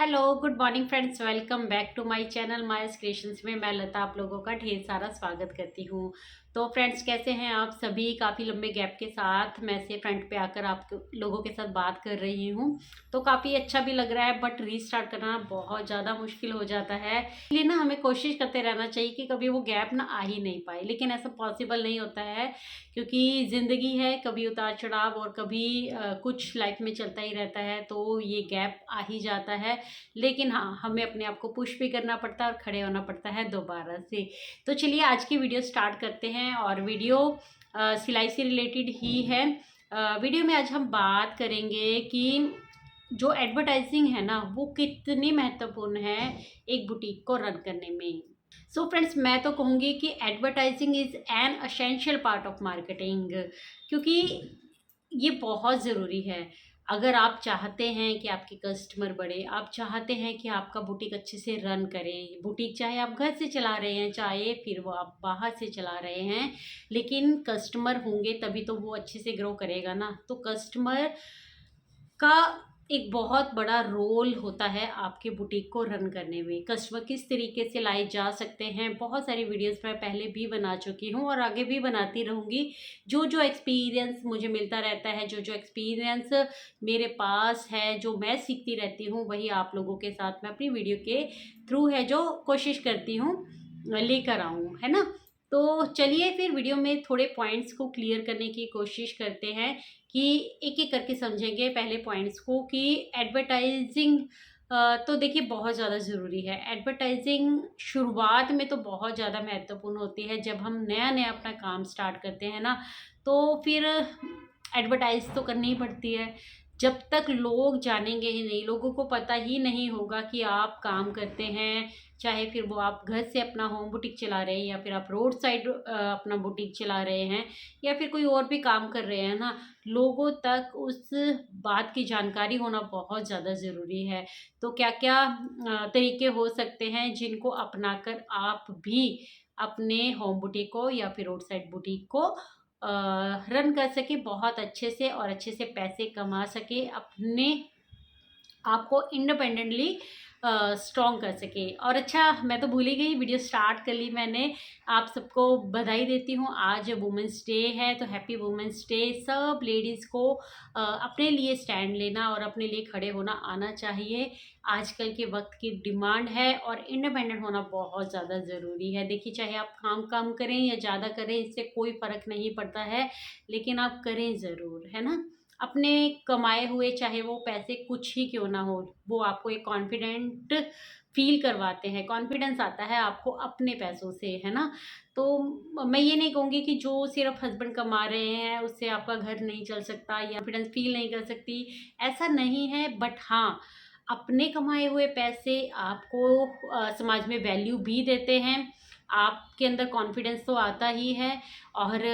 Hello good morning friends, welcome back to my channel मायस creations में मैं लता आप लोगों का ढेर सारा स्वागत करती हूँ। तो फ्रेंड्स, कैसे हैं आप सभी? काफ़ी लंबे गैप के साथ मैं से फ्रंट पे आकर आप लोगों के साथ बात कर रही हूँ। तो काफ़ी अच्छा भी लग रहा है, बट रीस्टार्ट करना बहुत ज़्यादा मुश्किल हो जाता है। इसलिए ना हमें कोशिश करते रहना चाहिए कि कभी वो गैप ना आ ही नहीं पाए, लेकिन ऐसा पॉसिबल नहीं होता है क्योंकि ज़िंदगी है, कभी उतार चढ़ाव और कभी कुछ लाइफ में चलता ही रहता है, तो ये गैप आ ही जाता है। लेकिन हाँ, हमें अपने आप को पुश भी करना पड़ता है और खड़े होना पड़ता है दोबारा से। तो चलिए आज की वीडियो स्टार्ट करते हैं और वीडियो सिलाई से रिलेटेड ही है। वीडियो में आज हम बात करेंगे कि जो एडवर्टाइजिंग है ना, वो कितनी महत्वपूर्ण है एक बुटीक को रन करने में। सो फ्रेंड्स, मैं तो कहूँगी कि advertising is an essential part of marketing, क्योंकि ये बहुत ज़रूरी है। अगर आप चाहते हैं कि आपके कस्टमर बढ़े, आप चाहते हैं कि आपका बुटीक अच्छे से रन करे, बुटीक चाहे आप घर से चला रहे हैं, चाहे फिर वो आप बाहर से चला रहे हैं, लेकिन कस्टमर होंगे तभी तो वो अच्छे से ग्रो करेगा ना। तो कस्टमर का एक बहुत बड़ा रोल होता है आपके बुटीक को रन करने में। कस्टमर किस तरीके से लाए जा सकते हैं, बहुत सारी वीडियोस मैं पहले भी बना चुकी हूँ और आगे भी बनाती रहूँगी। जो जो एक्सपीरियंस मुझे मिलता रहता है, जो जो एक्सपीरियंस मेरे पास है, जो मैं सीखती रहती हूँ, वही आप लोगों के साथ मैं अपनी वीडियो के थ्रू है जो कोशिश करती हूँ लेकर आऊँ, है ना। तो चलिए फिर वीडियो में थोड़े पॉइंट्स को क्लियर करने की कोशिश करते हैं कि एक एक करके समझेंगे पहले पॉइंट्स को कि एडवर्टाइजिंग तो देखिए बहुत ज़्यादा ज़रूरी है। एडवर्टाइजिंग शुरुआत में तो बहुत ज़्यादा महत्वपूर्ण होती है। जब हम नया नया अपना काम स्टार्ट करते हैं ना, तो फिर एडवर्टाइज तो करनी ही पड़ती है। जब तक लोग जानेंगे ही नहीं, लोगों को पता ही नहीं होगा कि आप काम करते हैं, चाहे फिर वो आप घर से अपना होम बुटीक चला रहे हैं या फिर आप रोड साइड अपना बुटीक चला रहे हैं या फिर कोई और भी काम कर रहे हैं ना, लोगों तक उस बात की जानकारी होना बहुत ज़्यादा ज़रूरी है। तो क्या-क्या तरीके हो सकते हैं जिनको अपनाकर आप भी अपने होम बुटीक को या फिर रोड साइड बुटीक को रन कर सकें बहुत अच्छे से और अच्छे से पैसे कमा सकें, अपने आपको इंडिपेंडेंटली स्ट्रॉन्ग कर सके। और अच्छा, मैं तो भूल ही गई, वीडियो स्टार्ट कर ली मैंने। आप सबको बधाई देती हूँ, आज वुमेंस डे है, तो हैप्पी वुमेंस डे। सब लेडीज़ को अपने लिए स्टैंड लेना और अपने लिए खड़े होना आना चाहिए। आजकल के वक्त की डिमांड है और इंडिपेंडेंट होना बहुत ज़्यादा ज़रूरी है। देखिए, चाहे आप काम कम करें या ज़्यादा करें, इससे कोई फ़र्क नहीं पड़ता है, लेकिन आप करें ज़रूर, है ना। अपने कमाए हुए चाहे वो पैसे कुछ ही क्यों ना हो, वो आपको एक कॉन्फिडेंट फील करवाते हैं, कॉन्फिडेंस आता है आपको अपने पैसों से, है ना। तो मैं ये नहीं कहूँगी कि जो सिर्फ हस्बैंड कमा रहे हैं उससे आपका घर नहीं चल सकता या कॉन्फिडेंस फील नहीं कर सकती, ऐसा नहीं है। बट हाँ, अपने कमाए हुए पैसे आपको समाज में वैल्यू भी देते हैं, आपके अंदर कॉन्फिडेंस तो आता ही है और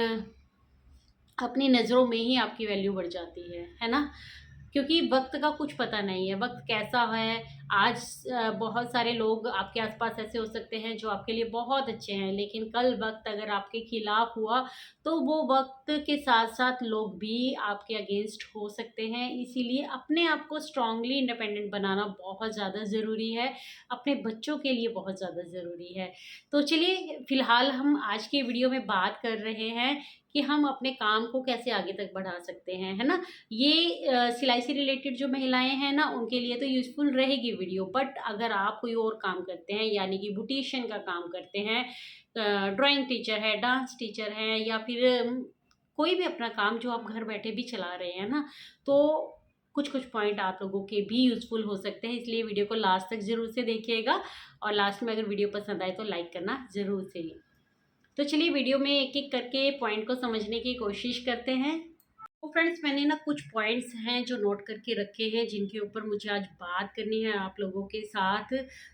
अपनी नज़रों में ही आपकी वैल्यू बढ़ जाती है ना? क्योंकि वक़्त का कुछ पता नहीं है, वक़्त कैसा है। आज बहुत सारे लोग आपके आस-पास ऐसे हो सकते हैं जो आपके लिए बहुत अच्छे हैं, लेकिन कल वक़्त अगर आपके खिलाफ हुआ, तो वो वक़्त के साथ-साथ लोग भी आपके अगेंस्ट हो सकते हैं। इसीलिए अपने आप को स्ट्रॉन्गली इंडिपेंडेंट बनाना बहुत ज़्यादा ज़रूरी है, अपने बच्चों के लिए बहुत ज़्यादा ज़रूरी है। तो चलिए, फ़िलहाल हम आज की वीडियो में बात कर रहे हैं कि हम अपने काम को कैसे आगे तक बढ़ा सकते हैं, है ना? ये सिलाई से रिलेटेड जो महिलाएँ हैं ना, उनके लिए तो यूज़फुल रहेगी वीडियो। बट अगर आप कोई और काम करते हैं, यानी कि ब्यूटिशियन का काम करते हैं, ड्राइंग टीचर है, डांस टीचर है या फिर कोई भी अपना काम जो आप घर बैठे भी चला रहे हैं ना, तो कुछ-कुछ पॉइंट आप लोगों के भी यूज़फुल हो सकते हैं। इसलिए वीडियो को लास्ट तक ज़रूर से देखिएगा और लास्ट में अगर वीडियो पसंद आए तो लाइक करना ज़रूर से। तो चलिए वीडियो में एक-एक करके पॉइंट को समझने की कोशिश करते हैं। तो फ्रेंड्स, मैंने ना कुछ पॉइंट्स हैं जो नोट करके रखे हैं जिनके ऊपर मुझे आज बात करनी है आप लोगों के साथ।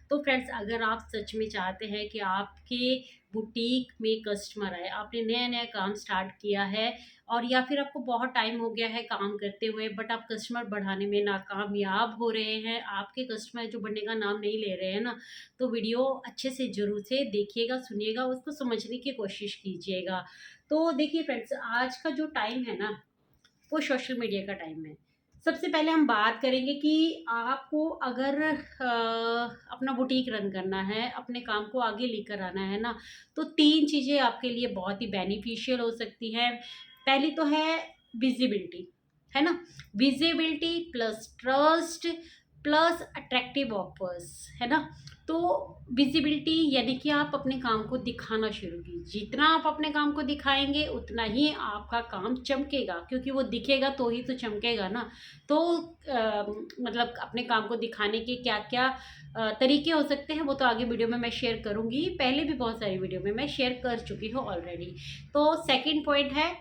तो फ्रेंड्स, अगर आप सच में चाहते हैं कि आपके बुटीक में कस्टमर आए, आपने नया-नया काम स्टार्ट किया है और या फिर आपको बहुत टाइम हो गया है काम करते हुए, बट आप कस्टमर बढ़ाने में नाकामयाब हो रहे हैं, आपके कस्टमर जो बढ़ने का नाम नहीं ले रहे हैं ना, तो वीडियो अच्छे से ज़रूर से देखिएगा, सुनिएगा, उसको समझने की कोशिश कीजिएगा। तो देखिए फ्रेंड्स, आज का जो टाइम है ना, वो सोशल मीडिया का टाइम है। सबसे पहले हम बात करेंगे कि आपको अगर अपना बुटीक रन करना है, अपने काम को आगे लेकर आना है ना, तो 3 चीज़ें आपके लिए बहुत ही बेनिफिशियल हो सकती हैं। पहली तो है विज़िबिलिटी, है ना? Visibility plus trust plus attractive offers, है ना? तो विजिबिलिटी यानी कि आप अपने काम को दिखाना शुरू कीजिए। जितना आप अपने काम को दिखाएंगे उतना ही आपका काम चमकेगा, क्योंकि वो दिखेगा तो ही तो चमकेगा ना। तो मतलब अपने काम को दिखाने के क्या क्या तरीके हो सकते हैं वो तो आगे वीडियो में मैं शेयर करूँगी। पहले भी बहुत सारी वीडियो में मैं शेयर कर चुकी हूँ ऑलरेडी। तो सेकंड पॉइंट है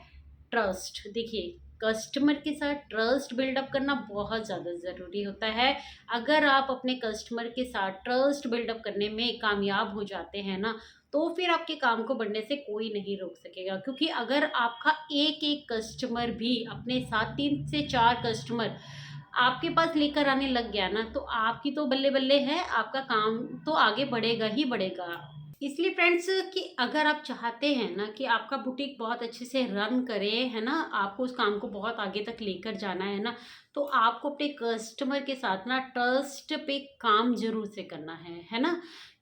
ट्रस्ट। देखिए, कस्टमर के साथ ट्रस्ट बिल्डअप करना बहुत ज़्यादा ज़रूरी होता है। अगर आप अपने कस्टमर के साथ ट्रस्ट बिल्डअप करने में कामयाब हो जाते हैं ना, तो फिर आपके काम को बढ़ने से कोई नहीं रोक सकेगा। क्योंकि अगर आपका एक एक कस्टमर भी अपने साथ 3 से 4 कस्टमर आपके पास लेकर आने लग गया ना, तो आपकी तो बल्ले बल्ले है, आपका काम तो आगे बढ़ेगा ही बढ़ेगा। इसलिए फ्रेंड्स, कि अगर आप चाहते हैं ना कि आपका बुटीक बहुत अच्छे से रन करे, है ना, आपको उस काम को बहुत आगे तक लेकर जाना है ना, तो आपको अपने कस्टमर के साथ ना ट्रस्ट पे काम जरूर से करना है ना।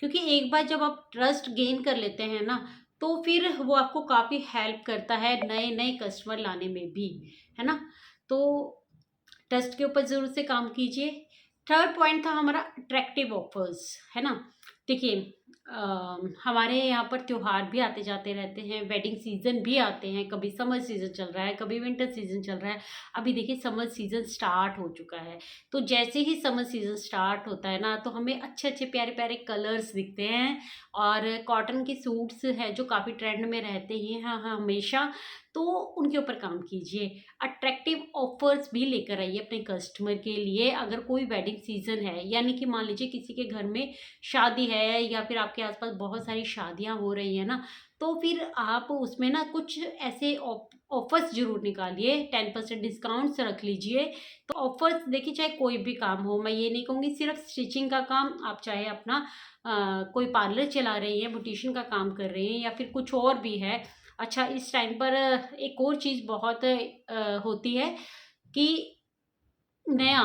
क्योंकि एक बार जब आप ट्रस्ट गेन कर लेते हैं ना, तो फिर वो आपको काफ़ी हेल्प करता है नए नए कस्टमर लाने में भी, है ना। तो ट्रस्ट के ऊपर ज़रूर से काम कीजिए। थर्ड पॉइंट था हमारा अट्रैक्टिव ऑफर्स, है ना। देखिए, हमारे यहाँ पर त्योहार भी आते जाते रहते हैं, वेडिंग सीजन भी आते हैं, कभी समर सीजन चल रहा है, कभी विंटर सीजन चल रहा है। अभी देखिए समर सीजन स्टार्ट हो चुका है। तो जैसे ही समर सीजन स्टार्ट होता है ना, तो हमें अच्छे अच्छे प्यारे प्यारे कलर्स दिखते हैं। और कॉटन के सूट्स हैं जो काफ़ी ट्रेंड में रहते ही हैं, हाँ हमेशा। तो उनके ऊपर काम कीजिए। अट्रैक्टिव ऑफर्स भी लेकर आइए अपने कस्टमर के लिए। अगर कोई वेडिंग सीजन है, यानी कि मान लीजिए किसी के घर में शादी है, या फिर आपके आसपास बहुत सारी शादियां हो रही है ना, तो फिर आप उसमें ना कुछ ऐसे ऑफर्स जरूर निकालिए। 10% डिस्काउंट्स रख लीजिए। तो ऑफर्स देखिए, चाहे कोई भी काम हो, मैं ये नहीं कहूँगी सिर्फ स्टिचिंग का काम, आप चाहे अपना कोई पार्लर चला रही हैं, ब्यूटिशियन का काम कर रही हैं, या फिर कुछ और भी है। अच्छा, इस टाइम पर एक और चीज़ बहुत होती है कि नया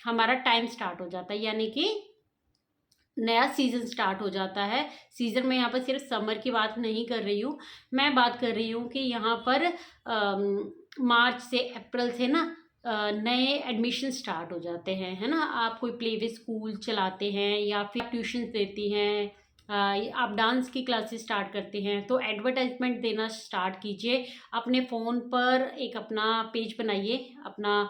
हमारा टाइम स्टार्ट हो जाता है, यानी कि नया सीज़न स्टार्ट हो जाता है। सीज़न में यहाँ पर सिर्फ समर की बात नहीं कर रही हूँ, मैं बात कर रही हूँ कि यहाँ पर मार्च से अप्रैल से ना नए एडमिशन स्टार्ट हो जाते हैं, है ना। आप कोई प्ले वे स्कूल चलाते हैं, या फिर ट्यूशन्स देती हैं, आप डांस की क्लासेस स्टार्ट करते हैं, तो एडवर्टाइजमेंट देना स्टार्ट कीजिए। अपने फ़ोन पर एक अपना पेज बनाइए, अपना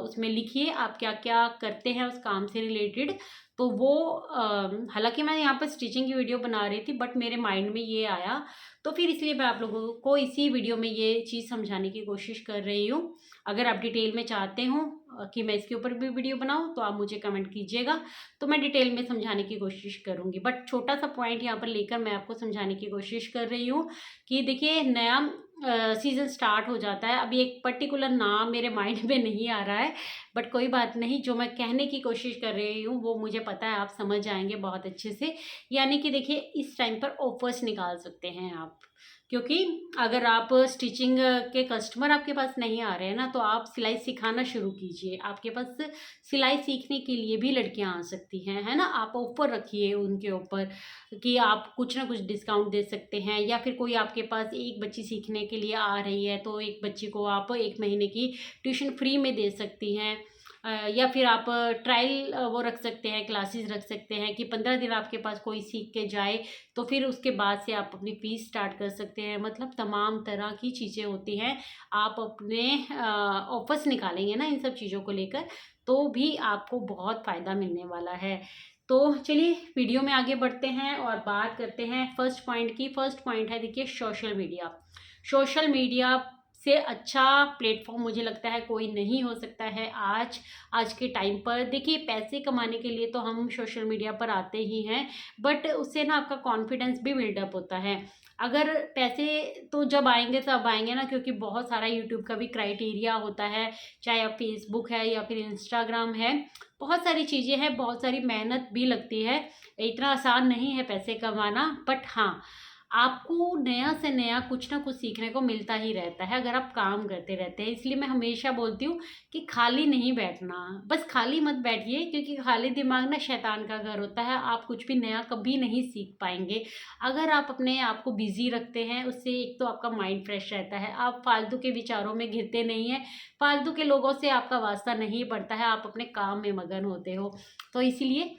उसमें लिखिए आप क्या क्या करते हैं उस काम से रिलेटेड। तो वो हालांकि मैं यहाँ पर स्टिचिंग की वीडियो बना रही थी, बट मेरे माइंड में ये आया, तो फिर इसलिए मैं आप लोगों को इसी वीडियो में ये चीज़ समझाने की कोशिश कर रही हूँ। अगर आप डिटेल में चाहते हो कि मैं इसके ऊपर भी वीडियो बनाऊँ, तो आप मुझे कमेंट कीजिएगा, तो मैं डिटेल में समझाने की कोशिश करूँगी। बट छोटा सा पॉइंट यहाँ पर लेकर मैं आपको समझाने की कोशिश कर रही हूँ कि देखिए, नया सीज़न स्टार्ट हो जाता है। अभी एक पर्टिकुलर नाम मेरे माइंड में नहीं आ रहा है, बट कोई बात नहीं, जो मैं कहने की कोशिश कर रही हूँ वो मुझे पता है आप समझ आएंगे बहुत अच्छे से। यानी कि देखिए, इस टाइम पर ऑफर्स निकाल सकते हैं आप। क्योंकि अगर आप स्टिचिंग के कस्टमर आपके पास नहीं आ रहे हैं ना, तो आप सिलाई सिखाना शुरू कीजिए। आपके पास सिलाई सीखने के लिए भी लड़कियां आ सकती हैं, है ना। आप ऑफर रखिए उनके ऊपर कि आप कुछ ना कुछ डिस्काउंट दे सकते हैं। या फिर कोई आपके पास एक बच्ची सीखने के लिए आ रही है, तो एक बच्ची को आप 1 महीने की ट्यूशन फ्री में दे सकती हैं। या फिर आप ट्रायल वो रख सकते हैं, क्लासेस रख सकते हैं कि 15 दिन आपके पास कोई सीख के जाए, तो फिर उसके बाद से आप अपनी फ़ीस स्टार्ट कर सकते हैं। मतलब तमाम तरह की चीज़ें होती हैं। आप अपने ऑफर्स निकालेंगे ना इन सब चीज़ों को लेकर, तो भी आपको बहुत फ़ायदा मिलने वाला है। तो चलिए वीडियो में आगे बढ़ते हैं और बात करते हैं फर्स्ट पॉइंट की। फर्स्ट पॉइंट है, देखिए, सोशल मीडिया। सोशल मीडिया से अच्छा प्लेटफॉर्म मुझे लगता है कोई नहीं हो सकता है आज के टाइम पर। देखिए, पैसे कमाने के लिए तो हम सोशल मीडिया पर आते ही हैं, बट उससे ना आपका कॉन्फिडेंस भी बिल्डअप होता है। अगर पैसे तो जब आएंगे तब आएंगे ना, क्योंकि बहुत सारा यूट्यूब का भी क्राइटेरिया होता है, चाहे आप फेसबुक है या फिर इंस्टाग्राम है, बहुत सारी चीज़ें हैं, बहुत सारी मेहनत भी लगती है। इतना आसान नहीं है पैसे कमाना। बट हाँ, आपको नया से नया कुछ ना कुछ सीखने को मिलता ही रहता है अगर आप काम करते रहते हैं। इसलिए मैं हमेशा बोलती हूँ कि खाली नहीं बैठना, बस खाली मत बैठिए, क्योंकि खाली दिमाग ना शैतान का घर होता है। आप कुछ भी नया कभी नहीं सीख पाएंगे। अगर आप अपने आप को बिजी रखते हैं, उससे एक तो आपका माइंड फ्रेश रहता है, आप फालतू के विचारों में घिरते नहीं हैं, फालतू के लोगों से आपका वास्ता नहीं पड़ता है, आप अपने काम में मगन होते हो। तो इसीलिए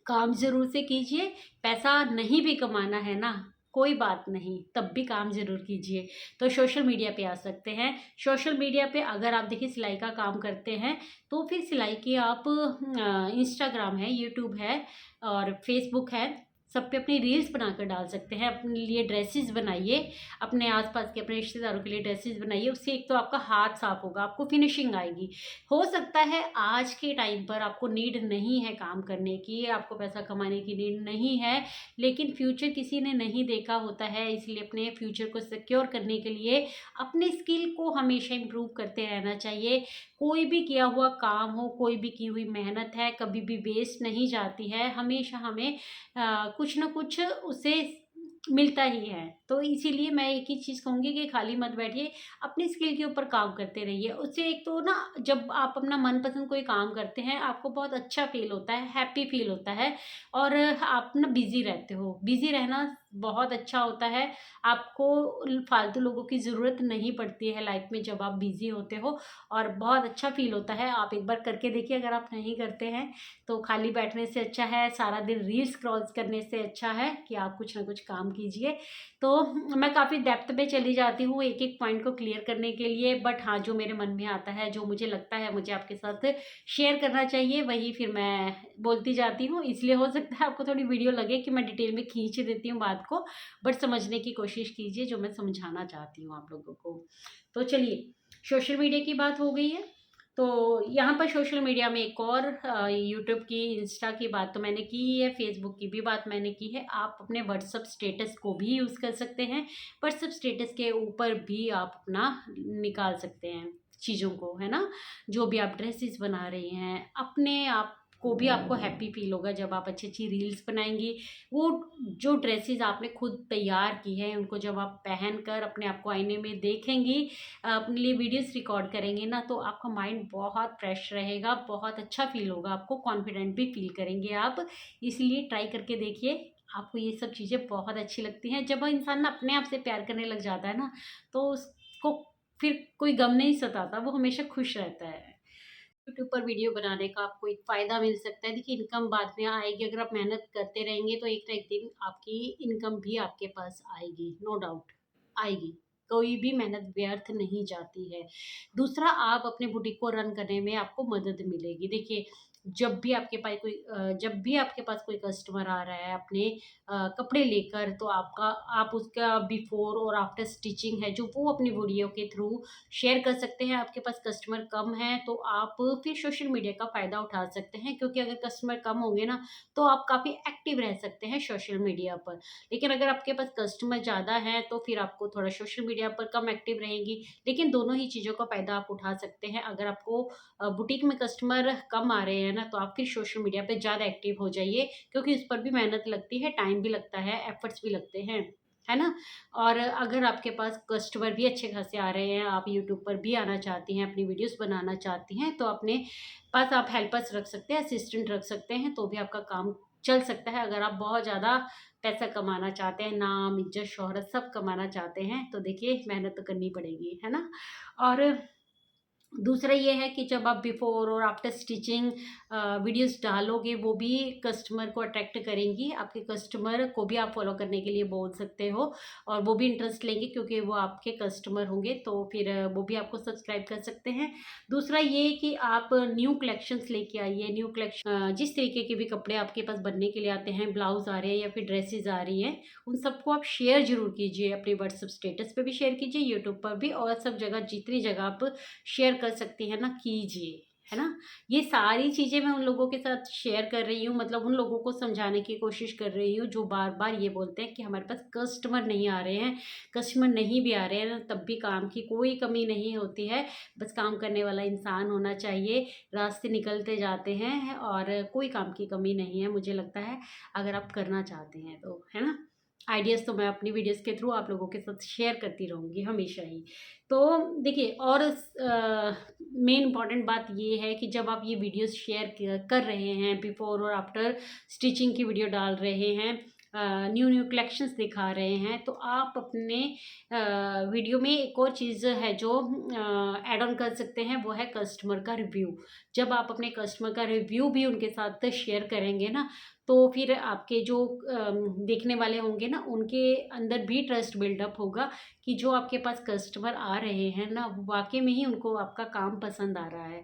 काम ज़रूर से कीजिए। पैसा नहीं भी कमाना है ना, कोई बात नहीं, तब भी काम ज़रूर कीजिए। तो सोशल मीडिया पे आ सकते हैं। सोशल मीडिया पे अगर आप देखिए सिलाई का काम करते हैं, तो फिर सिलाई की आप इंस्टाग्राम है, यूट्यूब है और फेसबुक है, सब पे अपनी रील्स बनाकर डाल सकते हैं। अपने लिए ड्रेसेस बनाइए, अपने आसपास के अपने रिश्तेदारों के लिए ड्रेसेस बनाइए। उससे एक तो आपका हाथ साफ होगा, आपको फिनिशिंग आएगी। हो सकता है आज के टाइम पर आपको नीड नहीं है काम करने की, आपको पैसा कमाने की नीड नहीं है, लेकिन फ्यूचर किसी ने नहीं देखा होता है, इसलिए अपने फ्यूचर को सिक्योर करने के लिए अपने स्किल को हमेशा इम्प्रूव करते रहना चाहिए। कोई भी किया हुआ काम हो, कोई भी की हुई मेहनत है, कभी भी वेस्ट नहीं जाती है, हमेशा हमें कुछ ना कुछ उससे मिलता ही है। तो इसीलिए मैं एक ही चीज़ कहूँगी कि खाली मत बैठिए, अपनी स्किल के ऊपर काम करते रहिए। उससे एक तो ना, जब आप अपना मनपसंद कोई काम करते हैं, आपको बहुत अच्छा फ़ील होता है, हैप्पी फ़ील होता है और आप ना बिज़ी रहते हो। बिज़ी रहना बहुत अच्छा होता है, आपको फालतू लोगों की ज़रूरत नहीं पड़ती है लाइफ़ में जब आप बिज़ी होते हो, और बहुत अच्छा फ़ील होता है। आप एक बार करके देखिए, अगर आप नहीं करते हैं तो खाली बैठने से अच्छा है, सारा दिन रील्स स्क्रॉल करने से अच्छा है कि आप कुछ ना कुछ काम कीजिए। तो मैं काफ़ी डेप्थ में चली जाती हूँ एक-एक पॉइंट को क्लियर करने के लिए, बट हाँ, जो मेरे मन में आता है, जो मुझे लगता है मुझे आपके साथ शेयर करना चाहिए, वही फिर मैं बोलती जाती हूँ। इसलिए हो सकता है आपको थोड़ी वीडियो लगे कि मैं डिटेल में खींच देती हूँ बात को, बट समझने की कोशिश कीजिए जो मैं समझाना चाहती हूँ आप लोगों को। तो चलिए, सोशल मीडिया की बात हो गई है, तो यहाँ पर सोशल मीडिया में एक और यूट्यूब की, इंस्टा की बात तो मैंने की ही है, फेसबुक की भी बात मैंने की है। आप अपने व्हाट्सअप स्टेटस को भी यूज़ कर सकते हैं। व्हाट्सअप स्टेटस के ऊपर भी आप अपना निकाल सकते हैं चीज़ों को, है ना? जो भी आप ड्रेसेस बना रही हैं, अपने आप को भी आपको हैप्पी फील होगा जब आप अच्छी-अच्छी रील्स बनाएँगी। वो जो ड्रेसेस आपने खुद तैयार की हैं, उनको जब आप पहनकर अपने आप को आईने में देखेंगी, अपने लिए वीडियोस रिकॉर्ड करेंगे ना, तो आपका माइंड बहुत फ्रेश रहेगा, बहुत अच्छा फील होगा, आपको कॉन्फिडेंट भी फील करेंगे आप। इसलिए ट्राई करके देखिए, आपको ये सब चीज़ें बहुत अच्छी लगती हैं। जब इंसान ना अपने आप से प्यार करने लग जाता है ना, तो उसको फिर कोई गम नहीं सताता, वो हमेशा खुश रहता है। यूट्यूब पर वीडियो बनाने का आपको एक फ़ायदा मिल सकता है। देखिए, इनकम बाद में आएगी, अगर आप मेहनत करते रहेंगे तो एक ना एक दिन आपकी इनकम भी आपके पास आएगी, नो डाउट आएगी। कोई भी मेहनत व्यर्थ नहीं जाती है। दूसरा, आप अपने बुटीक को रन करने में आपको मदद मिलेगी। देखिए, जब भी आपके पास कोई कस्टमर आ रहा है अपने कपड़े लेकर, तो आप उसका बिफ़ोर और आफ्टर स्टिचिंग है जो वो अपनी वीडियो के थ्रू शेयर कर सकते हैं। आपके पास कस्टमर कम हैं, तो आप फिर सोशल मीडिया का फ़ायदा उठा सकते हैं, क्योंकि अगर कस्टमर कम होंगे ना, तो आप काफ़ी एक्टिव रह सकते हैं सोशल मीडिया पर। लेकिन अगर आपके पास कस्टमर ज़्यादा हैं, तो फिर आपको थोड़ा सोशल मीडिया पर कम एक्टिव रहेंगी। लेकिन दोनों ही चीज़ों का फ़ायदा आप उठा सकते हैं। अगर आपको बुटीक में कस्टमर कम आ रहे हैं ना, तो आप फिर सोशल मीडिया पे ज़्यादा एक्टिव हो जाइए, क्योंकि उस पर भी मेहनत लगती है, टाइम भी लगता है, एफर्ट्स भी लगते हैं, है ना? और अगर आपके पास कस्टमर भी अच्छे खासे आ रहे हैं, आप यूट्यूब पर भी आना चाहती हैं, अपनी वीडियोज़ बनाना चाहती हैं, तो अपने पास आप हेल्पर्स रख सकते हैं, असिस्टेंट रख सकते हैं, तो भी आपका काम चल सकता है। अगर आप बहुत ज़्यादा पैसा कमाना चाहते हैं, नाम, इज़्ज़त, शोहरत सब कमाना चाहते हैं, तो देखिए मेहनत तो करनी पड़ेगी, है ना? और दूसरा ये है कि जब आप बिफ़ोर और आफ्टर स्टिचिंग वीडियोज़ डालोगे, वो भी कस्टमर को अट्रैक्ट करेंगी। आपके कस्टमर को भी आप फ़ॉलो करने के लिए बोल सकते हो, और वो भी इंटरेस्ट लेंगे, क्योंकि वो आपके कस्टमर होंगे, तो फिर वो भी आपको सब्सक्राइब कर सकते हैं। दूसरा ये कि आप न्यू कलेक्शंस लेके आइए, न्यू कलेक्शन जिस तरीके के भी कपड़े आपके पास बनने के लिए आते हैं, ब्लाउज़ आ रहे हैं या फिर ड्रेसेज़ आ रही हैं, उन सबको आप शेयर ज़रूर कीजिए, अपने व्हाट्सएप स्टेटस पे भी शेयर कीजिए, यूट्यूब पर भी, और सब जगह जितनी जगह आप शेयर कर सकती हैं ना, कीजिए, है ना? ये सारी चीज़ें मैं उन लोगों के साथ शेयर कर रही हूँ, मतलब उन लोगों को समझाने की कोशिश कर रही हूँ जो बार-बार ये बोलते हैं कि हमारे पास कस्टमर नहीं आ रहे हैं। कस्टमर नहीं भी आ रहे हैं ना, तब भी काम की कोई कमी नहीं होती है, बस काम करने वाला इंसान होना चाहिए। रास्ते निकलते जाते हैं और कोई काम की कमी नहीं है, मुझे लगता है, अगर आप करना चाहते हैं तो, है ना? आइडियाज़ तो मैं अपनी वीडियोज़ के थ्रू आप लोगों के साथ शेयर करती रहूँगी हमेशा ही। तो देखिए, और मेन इम्पॉर्टेंट बात ये है कि जब आप ये वीडियोज़ शेयर कर रहे हैं, बिफ़ोर और आफ्टर स्टिचिंग की वीडियो डाल रहे हैं, न्यू न्यू कलेक्शंस दिखा रहे हैं, तो आप अपने वीडियो में एक और चीज़ है जो ऐड ऑन कर सकते हैं, वो है कस्टमर का रिव्यू। जब आप अपने कस्टमर का रिव्यू भी उनके साथ शेयर करेंगे ना, तो फिर आपके जो देखने वाले होंगे ना, उनके अंदर भी ट्रस्ट बिल्डअप होगा कि जो आपके पास कस्टमर आ रहे हैं ना, वाक़ई में ही उनको आपका काम पसंद आ रहा है।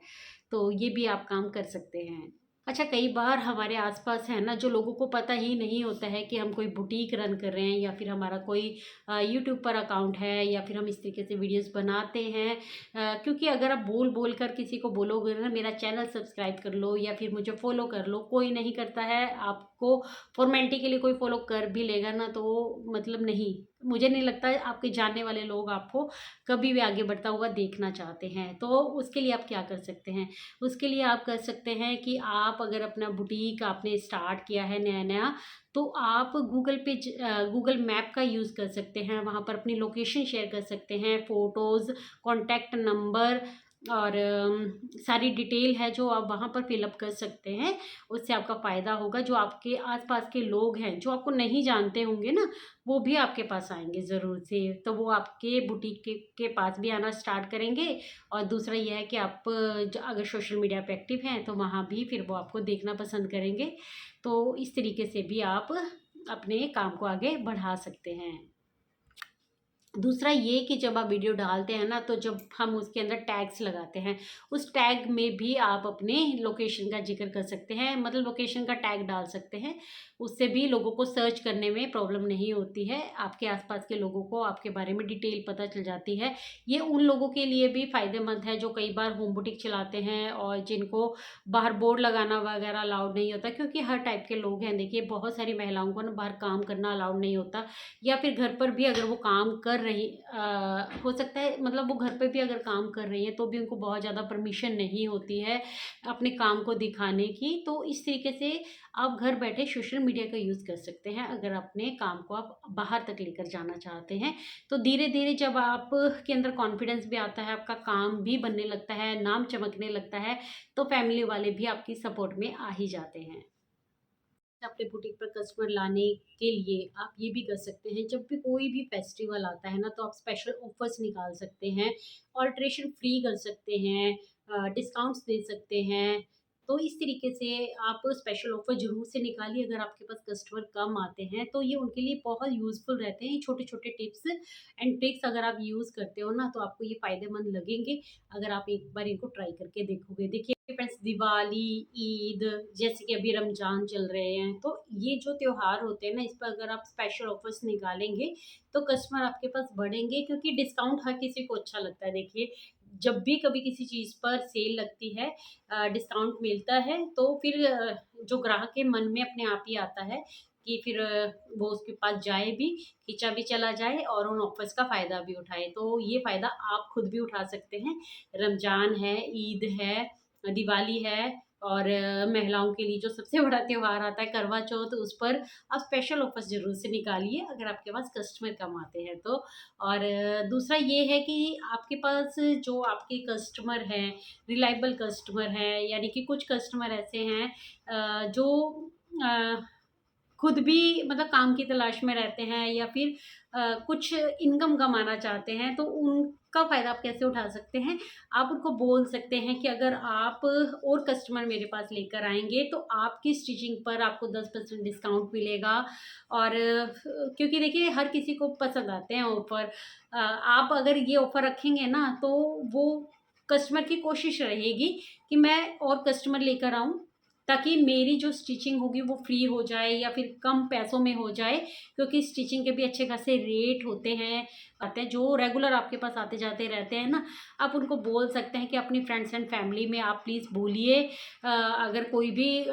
तो ये भी आप काम कर सकते हैं। अच्छा, कई बार हमारे आस-पास है ना, जो लोगों को पता ही नहीं होता है कि हम कोई बुटीक रन कर रहे हैं, या फिर हमारा कोई यूट्यूब पर अकाउंट है, या फिर हम इस तरीके से वीडियोज़ बनाते हैं। क्योंकि अगर आप बोल-बोल कर किसी को बोलोगे ना, मेरा चैनल सब्सक्राइब कर लो या फिर मुझे फ़ॉलो कर लो, कोई नहीं करता है। आपको फ़ॉर्मेलिटी के लिए कोई फ़ॉलो कर भी लेगा ना, तो मतलब नहीं, मुझे नहीं लगता है आपके जानने वाले लोग आपको कभी भी आगे बढ़ता हुआ देखना चाहते हैं। तो उसके लिए आप क्या कर सकते हैं? उसके लिए आप कर सकते हैं कि आप अगर अपना बुटीक आपने स्टार्ट किया है नया-नया, तो आप गूगल मैप का यूज़ कर सकते हैं। वहाँ पर अपनी लोकेशन शेयर कर सकते हैं, फ़ोटोज़, कॉन्टैक्ट नंबर और सारी डिटेल है जो आप वहाँ पर फ़िलअप कर सकते हैं। उससे आपका फ़ायदा होगा। जो आपके आस-पास के लोग हैं, जो आपको नहीं जानते होंगे ना, वो भी आपके पास आएँगे ज़रूर से। तो वो आपके बुटीक के पास भी आना स्टार्ट करेंगे। और दूसरा ये है कि आप अगर सोशल मीडिया पे एक्टिव हैं, तो वहाँ भी फिर वो आपको देखना पसंद करेंगे। तो इस तरीके से भी आप अपने काम को आगे बढ़ा सकते हैं। दूसरा ये कि जब आप वीडियो डालते हैं ना, तो जब हम उसके अंदर टैग्स लगाते हैं, उस टैग में भी आप अपने लोकेशन का ज़िक्र कर सकते हैं, मतलब लोकेशन का टैग डाल सकते हैं। उससे भी लोगों को सर्च करने में प्रॉब्लम नहीं होती है। आपके आस-पास के लोगों को आपके बारे में डिटेल पता चल जाती है। ये उन लोगों के लिए भी फ़ायदेमंद है जो कई बार होम बुटीक चलाते हैं और जिनको बाहर बोर्ड लगाना वगैरह अलाउड नहीं होता, क्योंकि हर टाइप के लोग हैं। देखिए, बहुत सारी महिलाओं को ना बाहर काम करना अलाउड नहीं होता, या फिर घर पर भी अगर वो काम कर रही हो सकता है, मतलब वो घर पे भी अगर काम कर रही हैं, तो भी उनको बहुत ज़्यादा परमिशन नहीं होती है अपने काम को दिखाने की। तो इस तरीके से आप घर बैठे सोशल मीडिया का यूज़ कर सकते हैं, अगर अपने काम को आप बाहर तक लेकर जाना चाहते हैं। तो धीरे-धीरे जब आप के अंदर कॉन्फिडेंस भी आता है, आपका काम भी बनने लगता है, नाम चमकने लगता है, तो फैमिली वाले भी आपकी सपोर्ट में आ ही जाते हैं। अपने बुटीक पर कस्टमर लाने के लिए आप ये भी कर सकते हैं, जब भी कोई भी फेस्टिवल आता है ना, तो आप स्पेशल ऑफर्स निकाल सकते हैं, ऑल्ट्रेशन फ्री कर सकते हैं, डिस्काउंट्स दे सकते हैं। तो इस तरीके से आप स्पेशल ऑफर ज़रूर से निकालिए। अगर आपके पास कस्टमर कम आते हैं, तो ये उनके लिए बहुत यूज़फुल रहते हैं। ये छोटे-छोटे टिप्स एंड ट्रिक्स अगर आप यूज़ करते हो ना, तो आपको ये फ़ायदेमंद लगेंगे, अगर आप एक बार इनको ट्राई करके देखोगे। देखिए फ्रेंड्स, दिवाली, ईद, जैसे कि अभी रमज़ान चल रहे हैं, तो ये जो त्योहार होते हैं ना, इस पर अगर आप स्पेशल ऑफर्स निकालेंगे, तो कस्टमर आपके पास बढ़ेंगे, क्योंकि डिस्काउंट हर किसी को अच्छा लगता है। देखिए, जब भी कभी किसी चीज़ पर सेल लगती है, डिस्काउंट मिलता है, तो फिर जो ग्राहक के मन में अपने आप ही आता है कि फिर वो उसके पास जाए भी, खींचा भी चला जाए और उन ऑफर्स का फ़ायदा भी उठाए। तो ये फ़ायदा आप खुद भी उठा सकते हैं। रमज़ान है, ईद है, दिवाली है, और महिलाओं के लिए जो सबसे बड़ा त्योहार आता है करवा चौथ, उस पर आप स्पेशल ऑफर्स ज़रूर से निकालिए, अगर आपके पास कस्टमर कम आते हैं तो। और दूसरा ये है कि आपके पास जो आपके कस्टमर हैं, रिलायबल कस्टमर हैं, यानी कि कुछ कस्टमर ऐसे हैं जो अ, खुद भी मतलब काम की तलाश में रहते हैं, या फिर कुछ इनकम कमाना चाहते हैं, तो उनका फ़ायदा आप कैसे उठा सकते हैं? आप उनको बोल सकते हैं कि अगर आप और कस्टमर मेरे पास लेकर आएँगे, तो आपकी स्टिचिंग पर आपको 10% डिस्काउंट मिलेगा। और क्योंकि देखिए, हर किसी को पसंद आते हैं ऑफ़र। आप अगर ये ऑफ़र रखेंगे ना, तो वो कस्टमर की कोशिश रहेगी कि मैं और कस्टमर लेकर आऊँ, ताकि मेरी जो स्टिचिंग होगी वो फ्री हो जाए, या फिर कम पैसों में हो जाए, क्योंकि स्टिचिंग के भी अच्छे खासे रेट होते हैं, आते हैं जो रेगुलर आपके पास आते जाते रहते हैं ना। आप उनको बोल सकते हैं कि अपनी फ्रेंड्स एंड फैमिली में आप प्लीज़ बोलिए, अगर कोई भी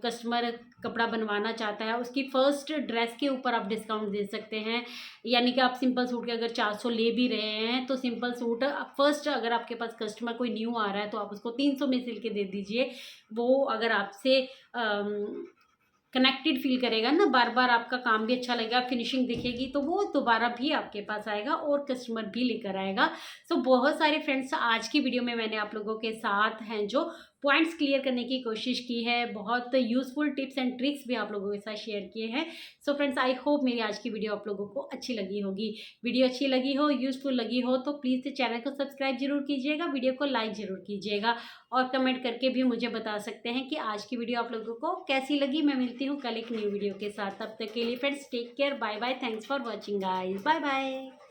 कस्टमर कपड़ा बनवाना चाहता है, उसकी फर्स्ट ड्रेस के ऊपर आप डिस्काउंट दे सकते हैं। यानी कि आप सिंपल सूट के अगर 400 ले भी रहे हैं, तो सिंपल सूट फर्स्ट, अगर आपके पास कस्टमर कोई न्यू आ रहा है, तो आप उसको 300 में सिल के दे दीजिए। वो अगर आपसे कनेक्टेड फील करेगा ना, बार बार आपका काम भी अच्छा लगेगा, फिनिशिंग दिखेगी तो वो दोबारा भी आपके पास आएगा और कस्टमर भी लेकर आएगा। सो बहुत सारे फ्रेंड्स आज की वीडियो में मैंने आप लोगों के साथ हैं जो पॉइंट्स क्लियर करने की कोशिश की है, बहुत यूजफुल टिप्स एंड ट्रिक्स भी आप लोगों के साथ शेयर किए हैं। सो फ्रेंड्स, आई होप मेरी आज की वीडियो आप लोगों को अच्छी लगी होगी। वीडियो अच्छी लगी हो, यूजफुल लगी हो तो प्लीज़ चैनल को सब्सक्राइब जरूर कीजिएगा, वीडियो को लाइक जरूर कीजिएगा और कमेंट करके भी मुझे बता सकते हैं कि आज की वीडियो आप लोगों को कैसी लगी। मैं मिलती हूँ कल एक न्यू वीडियो के साथ, तब तक के लिए friends take care, bye bye, thanks for watching guys, bye bye.